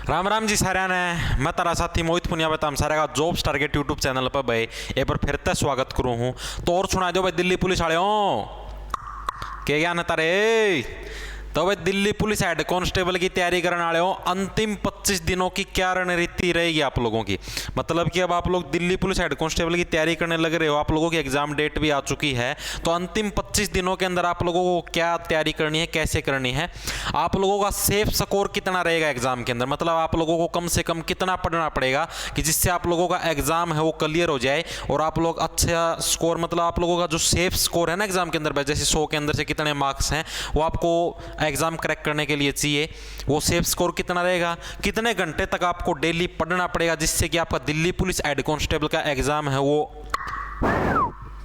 राम राम जी सारे ने मैं तारा साथी मोहित पुनिया बताम सारे का जॉब्स टारगेट यूट्यूब चैनल पर भाई एक बार फिर से स्वागत करूँ हूँ। तो और सुना दो भाई दिल्ली पुलिस वाले हो क्या ज्ञान है तारे। तो भाई दिल्ली पुलिस हेड कांस्टेबल की तैयारी करने वाले हो, अंतिम 25 दिनों की क्या रणनीति रहेगी आप लोगों की। मतलब कि अब आप लोग दिल्ली पुलिस हेड कांस्टेबल की तैयारी करने लग रहे हो, आप लोगों की एग्जाम डेट भी आ चुकी है। तो अंतिम 25 दिनों के अंदर आप लोगों को क्या तैयारी करनी है, कैसे करनी है, आप लोगों का सेफ स्कोर कितना रहेगा एग्जाम के अंदर। मतलब आप लोगों को कम से कम कितना पढ़ना पड़ेगा कि जिससे आप लोगों का एग्जाम है वो क्लियर हो जाए और आप लोग अच्छा स्कोर, मतलब आप लोगों का जो सेफ स्कोर है ना एग्जाम के अंदर, जैसे 100 के अंदर से कितने मार्क्स हैं वो आपको एग्जाम क्रैक करने के लिए चाहिए, वो सेफ स्कोर कितना रहेगा, कितने घंटे तक आपको डेली पढ़ना पड़ेगा जिससे कि आपका दिल्ली पुलिस हेड कांस्टेबल का एग्जाम है वो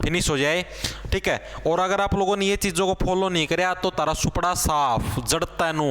फिनिश हो जाए। ठीक है। और अगर आप लोगों ने ये चीजों को फॉलो नहीं कराया तो तारा सुपड़ा साफ जड़ता नू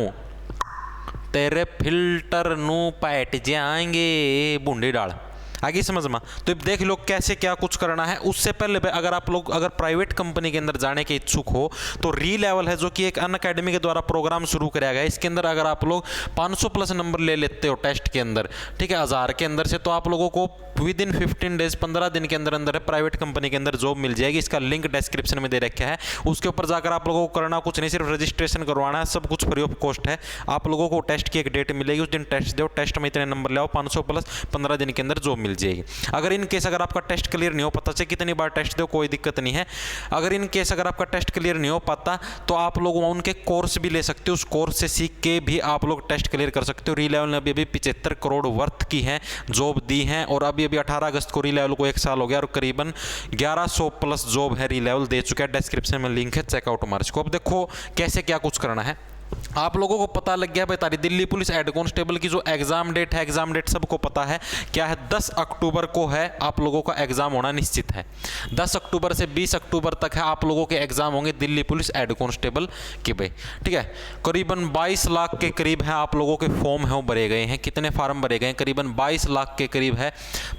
तेरे फिल्टर नू पैट जाएंगे बूंदी डाल। आगे समझ में। तो देख लो कैसे क्या कुछ करना है। उससे पहले अगर आप लोग अगर प्राइवेट कंपनी के अंदर जाने के इच्छुक हो तो री लेवल है जो कि एक अनअकैडमी के द्वारा प्रोग्राम शुरू कराया गया है। इसके अंदर अगर आप लोग 500 प्लस नंबर ले लेते हो टेस्ट के अंदर, ठीक है, 1000 के अंदर से, तो आप लोगों को विद इन 15 डेज 15 दिन के अंदर अंदर प्राइवेट कंपनी के अंदर जॉब मिल जाएगी। इसका लिंक डिस्क्रिप्शन में दे रखा है। उसके ऊपर जाकर आप लोगों को करना कुछ नहीं, सिर्फ रजिस्ट्रेशन करवाना है, सब कुछ फ्री ऑफ कॉस्ट है। आप लोगों को टेस्ट की एक डेट मिलेगी, उस दिन टेस्ट दो, टेस्ट में इतने नंबर ले आओ, 500 प्लस 15 दिन के अंदर जॉब मिल जाएगी। अगर इन केस अगर आपका टेस्ट क्लियर नहीं हो पाता, चाहे कितनी बार टेस्ट दो कोई दिक्कत नहीं है। अगर इन केस अगर आपका टेस्ट क्लियर नहीं हो पाता तो आप लोग उनके कोर्स भी ले सकते हो, उस कोर्स से सीख के भी आप लोग टेस्ट क्लियर कर सकते हो। री लेवल ने अभी 75 करोड़ वर्थ की है जॉब दी है और अभी 18 अगस्त को री लेवल को 1 साल हो गया और करीबन 1100 प्लस जॉब है री लेवल दे चुका है। डिस्क्रिप्शन में लिंक है, चेकआउट मार इसको। अब देखो कैसे क्या कुछ करना है। आप लोगों को पता लग गया भाई तारी दिल्ली पुलिस हेड कांस्टेबल की जो एग्जाम डेट है, एग्जाम डेट सबको पता है क्या है, 10 अक्टूबर को है आप लोगों का एग्जाम होना निश्चित है। 10 अक्टूबर से 20 अक्टूबर तक है आप लोगों के एग्जाम होंगे दिल्ली पुलिस हेड कांस्टेबल के भाई। ठीक है। करीबन 22 लाख के करीब है आप लोगों के फॉर्म है वो भरे गए हैं। कितने फार्म भरे गए हैं? करीबन 22 लाख के करीब है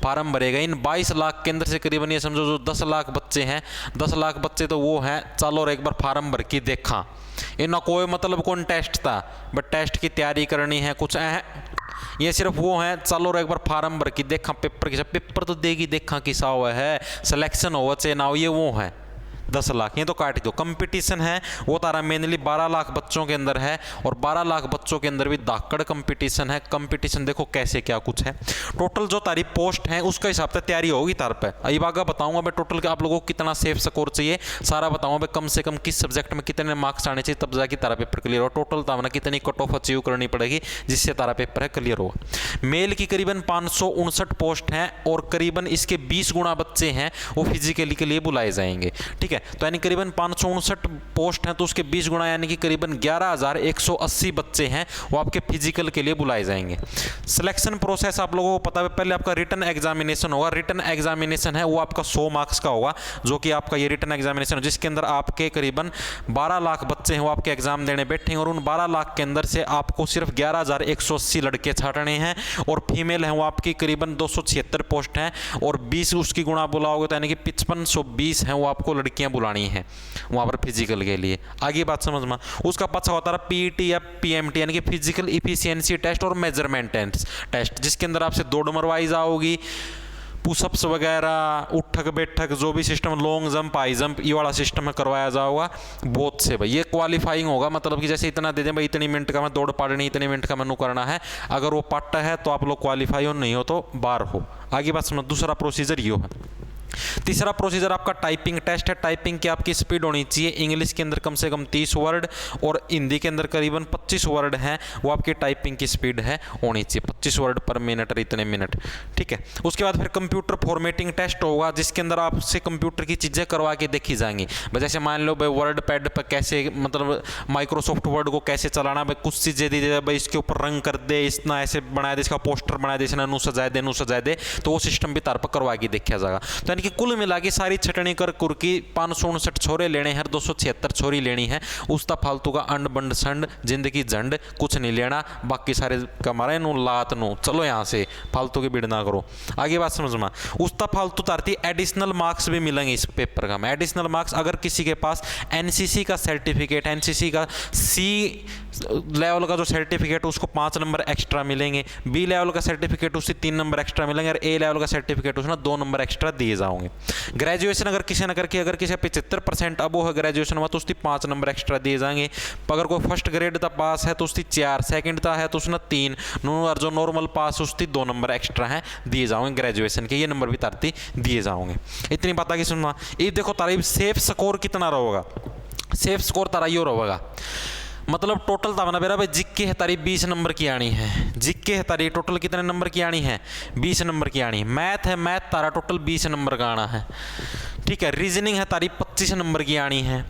फार्म भरे गए। इन 22 लाख के अंदर से करीबन ये समझो जो 10 लाख बच्चे हैं, 10 लाख बच्चे तो वो हैं चलो और एक बार फार्म भर के देखा। इतना कोई मतलब कौन टेस्ट था, बट टेस्ट की तैयारी करनी है कुछ ये सिर्फ वो है चलो और एक बार फार्म भर के देखा, पेपर की पेपर तो देगी देखा किसा हुआ है, सिलेक्शन हो चाहे ना हो, ये वो है 10 लाख। ये तो काट दो। कंपटीशन है वो तारा मेनली 12 लाख बच्चों के अंदर है और 12 लाख बच्चों के अंदर भी धाकड़ कंपटीशन है। कंपटीशन देखो कैसे क्या कुछ है। टोटल जो तारी पोस्ट है उसका हिसाब से तैयारी होगी तार पे। अब आगे बताऊंगा मैं टोटल के आप लोगों को कितना सेफ स्कोर चाहिए, सारा बताऊंगा मैं कम से कम किस सब्जेक्ट में कितने मार्क्स आने चाहिए, तब जाके तारा पेपर क्लियर हो। टोटल तामना कितनी कट ऑफ अचीव करनी पड़ेगी जिससे तारा पेपर है क्लियर होगा। मेल की करीबन 559 पोस्ट हैं और करीबन इसके 20 गुना बच्चे हैं वो फिजिकली के लिए बुलाए जाएंगे। ठीक है। तो यानी करीबन 559 पोस्ट हैं तो उसके 20 गुना यानी कि करीबन 11,180 बच्चे हैं वो आपके फिजिकल के लिए बुलाए जाएंगे। सिलेक्शन प्रोसेस आप लोगों को पता है, पहले आपका रिटन एग्जामिनेशन होगा। रिटन एग्जामिनेशन है वो आपका 100 मार्क्स का होगा, जो कि आपका ये रिटन एग्जामिनेशन है जिसके अंदर आपके करीबन 12 लाख बच्चे हैं वो आपके एग्जाम देने बैठे हैं और उन 12 लाख के अंदर से आपको सिर्फ 11,180 लड़के छाटने हैं और फीमेल हैं वो आपकी करीबन 276 पोस्ट हैं और 20 उसकी गुणा बुलाओगे तो यानी कि 5520 हैं वो आपको लड़कियां बुलानी है वहां पर फिजिकल के लिए। आगे बात समझ में। उसका पछा होता है पीईटी या पीएमटी यानी कि फिजिकल इफिशिएंसी टेस्ट और मेजरमेंट टेस्ट, जिसके अंदर आपसे दौड़ मरवाई जाओगी, पुशअप्स वगैरह, उठक बैठक जो भी system, long jump, high jump, ये वाला सिस्टम में करवाया जाएगा बहुत से भाई। ये क्वालिफाइंग होगा, मतलब कि जैसे इतना दे दें भाई इतनी मिनट का मैं दौड़ पाड़नी, इतने मिनट का मैनू करना है, अगर वो पाटा है तो आप लोग क्वालिफाई हो, नहीं हो तो बाहर हो। आगे बात समझ। दूसरा प्रोसीजर ये है। तीसरा प्रोसीजर आपका टाइपिंग टेस्ट है। टाइपिंग की आपकी स्पीड होनी चाहिए इंग्लिश के अंदर कम से कम 30 वर्ड और हिंदी के अंदर करीबन 25 वर्ड हैं वो आपकी टाइपिंग की स्पीड है होनी चाहिए, 25 वर्ड पर मिनट और इतने मिनट। ठीक है। उसके बाद फिर कंप्यूटर फॉर्मेटिंग टेस्ट होगा जिसके अंदर आपसे कंप्यूटर की चीज़ें करवा के देखी जाएंगी। जैसे मान लो भाई वर्ड पैड पर कैसे, मतलब माइक्रोसॉफ्ट वर्ड को कैसे चलाना, भाई कुछ चीज़ें दी जाए, भाई इसके ऊपर रंग कर दे, इतना ऐसे बनाया दे, इसका पोस्टर बनाया दे, इसने नू सजाए दे, नू सजाए दे, तो वो सिस्टम भी तार पर करवा के देखा जाएगा। तो कि कुल मिला के सारी छटनी कर कुरकी 559 छोरे लेने हैं, 276 छोरी लेनी है, उसका फालतू का अंड बंड संड जिंदगी झंड कुछ नहीं लेना, बाकी सारे कमारे नू लात नू चलो यहाँ से, फालतू की बिड़ ना करो। आगे बात समझ में, उसका फालतू तारती एडिशनल मार्क्स भी मिलेंगे इस पेपर का। एडिशनल मार्क्स अगर किसी के पास एनसीसी का सर्टिफिकेट, एनसीसी का सी लेवल का जो सर्टिफिकेट उसको 5 नंबर एक्स्ट्रा मिलेंगे, बी लेवल का सर्टिफिकेट उससे 3 नंबर एक्स्ट्रा मिलेंगे, और ए लेवल का सर्टिफिकेट उसमें 2 नंबर एक्स्ट्रा दिए जाओगे। ग्रेजुएशन अगर किसी ने करके, अगर किसी 75% अब वो है ग्रेजुएशन में तो उसकी 5 नंबर एक्स्ट्रा दिए जाएंगे। अगर कोई फर्स्ट ग्रेड का पास है तो उसकी 4, सेकंड का है तो उसने 3, और जो नॉर्मल पास उसकी 2 नंबर एक्स्ट्रा है दिए जाओगे ग्रेजुएशन के, ये नंबर भी तारती दिए जाओगे। इतनी बात आगे सुनना। ये देखो तारीफ सेफ स्कोर कितना रहेगा, सेफ स्कोर तारा यो रहेगा, मतलब टोटल तावना बेरा भाई जिक्के है तारी 20 नंबर की आनी है, जिक्के है तारी टोटल कितने नंबर की आनी है, 20 नंबर की आनी है। मैथ है, मैथ तारा टोटल 20 नंबर का आना है, ठीक है। रीजनिंग है तारी 25 नंबर की आनी है,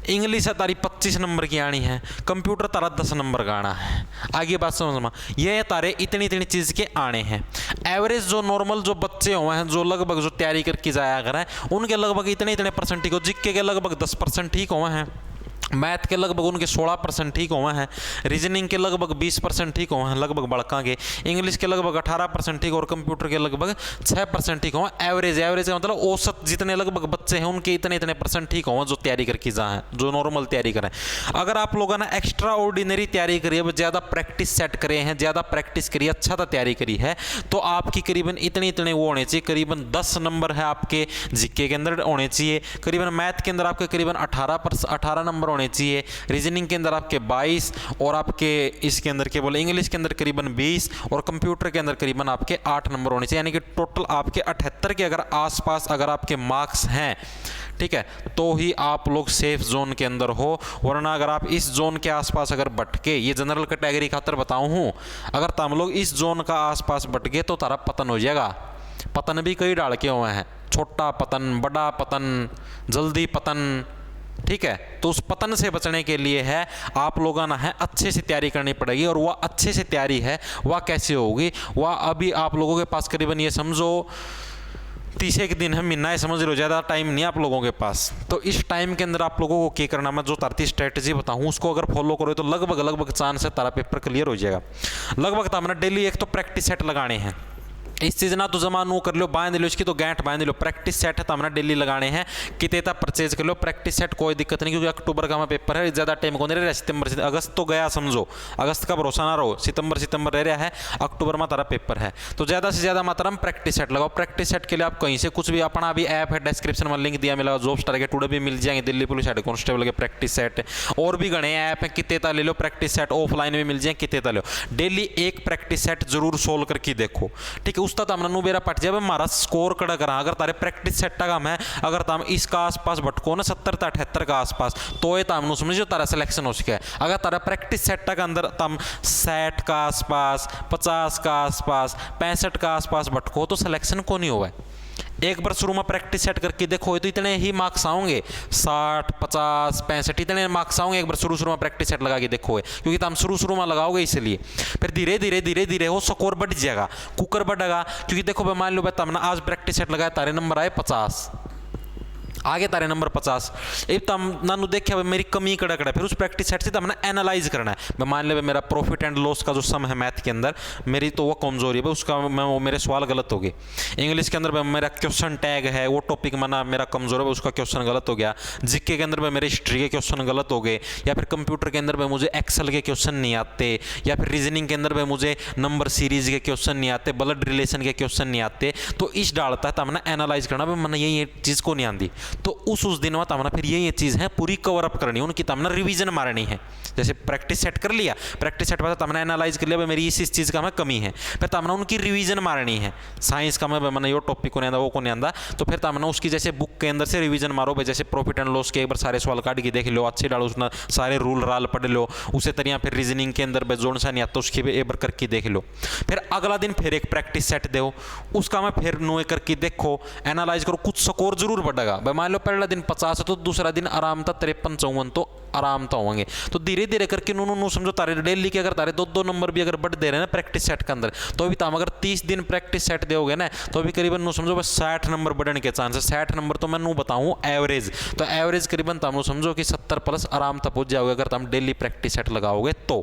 इंग्लिश है तारी 25 नंबर की आनी है, कंप्यूटर तारा 10 नंबर का आना है। आगे बात समझना, ये तारे इतनी इतनी चीज़ के आने हैं। एवरेज जो नॉर्मल जो बच्चे हुए हैं, जो लगभग जो तैयारी करके जाया करें, उनके लगभग इतने इतने परसेंट ठीक हो, जिक्के के लगभग 10% ठीक हुए हैं, मैथ के लगभग उनके 16% ठीक हुए हैं, रीजनिंग के लगभग 20% ठीक हुए हैं लगभग बड़का के, इंग्लिश के लगभग 18% ठीक और कंप्यूटर के लगभग 6% ठीक हुए। एवरेज, एवरेज का मतलब औसत जितने लगभग बच्चे हैं उनके इतने इतने परसेंट ठीक हुए जो तैयारी करके जा हैं, जो नॉर्मल तैयारी करें। अगर आप लोगों ने एक्स्ट्रा ऑर्डिनरी तैयारी करी है, ज़्यादा प्रैक्टिस सेट करे हैं, ज़्यादा प्रैक्टिस करी, अच्छा सा तैयारी करी है, तो आपकी करीबन इतने इतने वो होने चाहिए, करीबन 10 नंबर है आपके जीके के अंदर होने चाहिए, करीबन मैथ के अंदर आपके करीबन 18 नंबर होने चाहिए, रीजनिंग के अंदर आपके 22, और आपके इसके अंदर क्या बोले इंग्लिश के अंदर करीबन 20, और कंप्यूटर के अंदर करीबन आपके 8 नंबर होने चाहिए, यानी कि टोटल आपके 78 के अगर आसपास अगर आपके मार्क्स हैं, ठीक है, तो ही आप लोग सेफ जोन के अंदर हो। वरना अगर आप इस जोन के आसपास अगर भटके, ये जनरल कैटेगरी खातर बताऊं हूं, अगर तुम लोग इस जोन का आसपास भटके तो तारा पतन हो जाएगा। पतन भी कई डाल के हुए हैं, छोटा पतन, बड़ा पतन, जल्दी पतन, ठीक है। तो उस पतन से बचने के लिए है आप लोगों ने है अच्छे से तैयारी करनी पड़ेगी, और वह अच्छे से तैयारी है वह कैसे होगी, वह अभी आप लोगों के पास करीबन ये समझो 30 दिन है, महीना है, समझ लो, ज़्यादा टाइम नहीं आप लोगों के पास। तो इस टाइम के अंदर आप लोगों को क्या करना, मैं जो तारती स्ट्रेटजी बताऊँ उसको अगर फॉलो करो तो लगभग चांस है तारा पेपर क्लियर हो जाएगा। लगभग तो हमने डेली एक तो प्रैक्टिस सेट लगाने हैं, इस चीज़ ना तो जमा नू कर लो, बांध लो इसकी तो गैंठ बांध लो। प्रैक्टिस सेट है तो हमने डेली लगाने हैं, कितना परचेज कर लो प्रैक्टिस सेट, कोई दिक्कत नहीं, क्योंकि अक्टूबर का हमारा पेपर है, ज़्यादा टाइम को नहीं रहा। सितंबर से अगस्त तो गया समझो, अगस्त का भरोसा ना रहो, सितंबर रह रहा है, अक्टूबर में तारा पेपर है, तो ज़्यादा से ज़्यादा मात्रा में प्रैक्टिस सेट लगाओ। प्रैक्टिस सेट के लिए आप कहीं से कुछ भी, अपना भी ऐप है, डिस्क्रिप्शन में लिंक दिया मिला, जॉब स्टार के टूडे भी मिल जाएंगे, दिल्ली पुलिस हेड कांस्टेबल के प्रैक्टिस सेट, और भी घने ऐप हैं, कितना ले लो प्रैक्टिस सेट, ऑफलाइन भी मिल जाए, कितना लो। डेली एक प्रैक्टिस सेट जरूर सोल्व करके देखो, ठीक है। उसका तो हमने मेरा पट जाए हमारा स्कोर कड़ा करा, अगर तारे प्रैक्टिस सेट का काम है, अगर तुम इसका आसपास भटको ना 70 से 78 का आसपास, तो ये तुम समझो तारा सिलेक्शन हो सके। अगर तारा प्रैक्टिस सेट का अंदर तुम 60 का आसपास, 50 का आसपास, 65 का आसपास भटको तो सिलेक्शन को नहीं हुआ। एक बार शुरू में प्रैक्टिस सेट करके देखो तो इतने ही मार्क्स आएंगे, 60, 50, 65 इतने मार्क्स आएंगे। एक बार शुरू में प्रैक्टिस सेट लगा के देखो, क्योंकि तुम शुरू में लगाओगे इसलिए, फिर धीरे धीरे वो स्कोर बढ़ जाएगा, कुकर बढ़ेगा। क्योंकि देखो मान लो तुमने आज प्रैक्टिस सेट लगाया, तारे नंबर आए 50, आगे तारे नंबर 50, एक तम नानू देखे मेरी कमी कड़ा कड़ा, फिर उस प्रैक्टिस सेट से तो हमने एनालाइज करना है। मैं मान ले मेरा प्रॉफिट एंड लॉस का जो सम है मैथ के अंदर, मेरी तो वो कमजोरी है, उसका मैं वो मेरे सवाल गलत हो गए। इंग्लिश के अंदर मेरा क्वेश्चन टैग है, वो टॉपिक माना मेरा कमजोर है, उसका क्वेश्चन गलत हो गया। जीके के अंदर में मेरे हिस्ट्री के क्वेश्चन गलत हो गए, या फिर कंप्यूटर के अंदर में मुझे एक्सेल के क्वेश्चन नहीं आते, या फिर रीजनिंग के अंदर में मुझे नंबर सीरीज के क्वेश्चन नहीं आते, ब्लड रिलेशन के क्वेश्चन नहीं आते। तो इस डालता है तो हमने एनालाइज करना, मैंने ये चीज़ को नहीं आती, तो उस दिन में तमना फिर ये चीज़ है पूरी कवर अप करनी, उनकी तमना रिवीजन मारनी है। जैसे प्रैक्टिस सेट कर लिया, प्रैक्टिस सेट पर तमना एनालाइज कर लिया, मेरी इस चीज़ का मैं कमी है, फिर तमना उनकी रिवीजन मारनी है। साइंस का मैंने यो टॉपिक को नहीं आता, वो को नहीं आता, तो फिर तमना उसकी जैसे बुक के अंदर से रिवीजन मारो भाई। जैसे प्रॉफिट एंड लॉस के एक बार सारे सवाल काट के देख लो, अच्छे डालो, उसने सारे रूल राल पढ़ लो, उसे तरिया फिर रीजनिंग के अंदर जोन सा नहीं आता उसकी भी एक बार करके देख लो। फिर अगला दिन फिर एक प्रैक्टिस सेट दो, उसका मैं फिर नो करके देखो, एनालाइज करो, कुछ स्कोर जरूर बढ़ेगा भाई। मान मान लो पहला दिन 50 है तो दूसरा दिन आराम था 53-54 तो आराम तो होंगे। तो धीरे धीरे करके नू समझो तारे डेली के अगर तारे 2-2 नंबर भी अगर बढ़ दे रहे हैं ना प्रैक्टिस सेट के अंदर, तो भी तुम अगर 30 दिन प्रैक्टिस सेट दोगे ना तो भी करीबन नू समझो बस 60 नंबर बढ़ने के चांस है। 60 नंबर तो मैं नू बताऊँ एवरेज, तो एवरेज करीबन तुम समझो कि 70+ आराम तक पहुंच जाओगे अगर तुम डेली प्रैक्टिस सेट लगाओगे तो।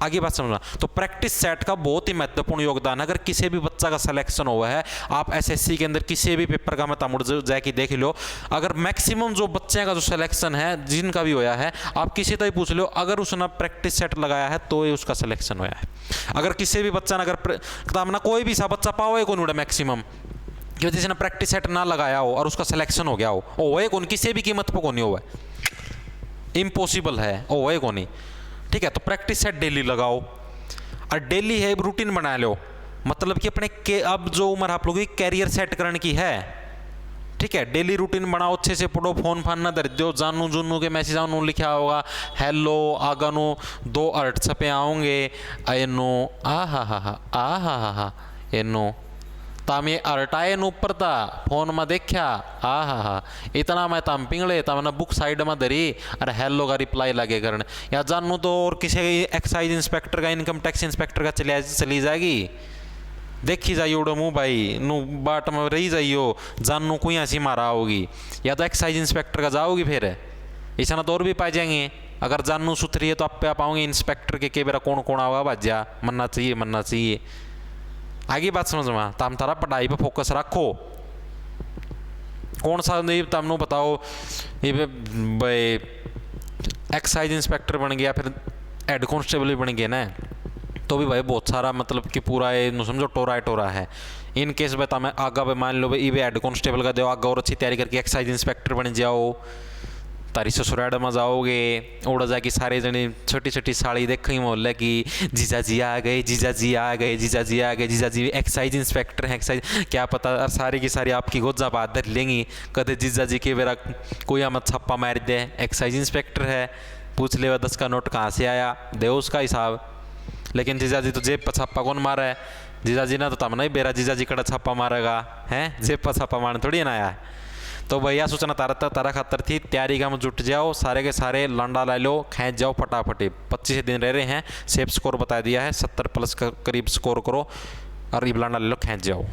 आगे बात समझना, तो प्रैक्टिस सेट का बहुत ही महत्वपूर्ण योगदान है। अगर किसी भी बच्चा का सिलेक्शन हुआ है, आप एसएससी के अंदर किसी भी पेपर का मैं तमुड़ जाके देख लो, अगर मैक्सिमम जो बच्चे का जो सिलेक्शन है जिनका भी होया है, आप किसी तरह पूछ लो, अगर उसने प्रैक्टिस सेट लगाया है तो ये उसका सिलेक्शन होया है। अगर किसी भी बच्चा ने अगर कोई भी सा बच्चा पाओ कौन उड़ा मैक्सिमम कि जिसने प्रैक्टिस सेट ना लगाया हो और उसका सिलेक्शन हो गया हो, वो कौन किसी भी कीमत पर कौन हुआ है, इम्पॉसिबल है, वो कौन ही। ठीक है, तो प्रैक्टिस सेट डेली लगाओ और डेली है रूटीन बना लो, मतलब कि अपने के अब जो उम्र आप लोगों की कैरियर सेट करने की है, ठीक है, डेली रूटीन बनाओ, अच्छे से पढ़ो, फोन फान ना धर दो, जानू जुनू के मैसेज आनू लिखा होगा हेलो आगानो 2 अर्ट छपे आओगे एनो आ एनो ताम ये अर्टाए ऊपर था फोन में देखा इतना मैं तम पिंगले तमने बुक साइड में धरी अरे हेलो का रिप्लाई लगे करने, या जानू तो और किसी एक्साइज इंस्पेक्टर का इनकम टैक्स इंस्पेक्टर का चली जाएगी, देखी जाइयो उड़ो मुँह भाई नू बाट में रही जाइयो, जानू कोई ऐसी मारा होगी, या तो एक्साइज इंस्पेक्टर का जाओगी फिर ऐसा तो और भी पाए जाएंगे। अगर जानू सुथरी है तो आप पे आप आओगे इंस्पेक्टर के बेरा कौन कौन आवा बाजा मनना चाहिए। आगे बात समझ में, तम तारा पढ़ाई पे फोकस रखो, कौन सा नहीं तुमने बताओ ये भाई एक्साइज इंस्पेक्टर बन गया फिर हेड कांस्टेबल भी बन गया ना, तो भी भाई बहुत सारा मतलब कि पूरा ये समझो टोरा है। इन केस बता मैं आगा पे मान लो भाई हेड कांस्टेबल का दो आगा और अच्छी तैयारी करके एक्साइज इंस्पेक्टर बन जाओ, तारी ससुराल में जाओगे उड़ा जाके सारे जने छोटी छोटी साड़ी देखेंगे मोहल्ले की, जीजाजी आ गए जीजाजी आ गए जीजाजी आ गए जीजाजी एक्साइज इंस्पेक्टर हैं एक्साइज, क्या पता सारी की सारी आपकी गोजा बात धर लेंगी, कदे जीजाजी के बेरा कोई हमें छप्पा मार दे एक्साइज इंस्पेक्टर है, पूछ ले 10 का नोट कहाँ से आया दे उसका हिसाब। लेकिन जीजाजी तो जेब पर छप्पा कौन मारा है, जीजाजी ना तो तम नहीं बेरा जीजाजी कड़ा छप्पा मारेगा हैं, जेब पर छप्पा मारने थोड़ी ना आया है। तो भैया सूचना तारा खातर थी, तैयारी का में जुट जाओ, सारे के सारे लंडा ला लो, खींच जाओ फटाफटी। 25 दिन रह रहे हैं, सेफ स्कोर बता दिया है, 70+ का करीब स्कोर करो और ये लंडा ले लो, खींच जाओ।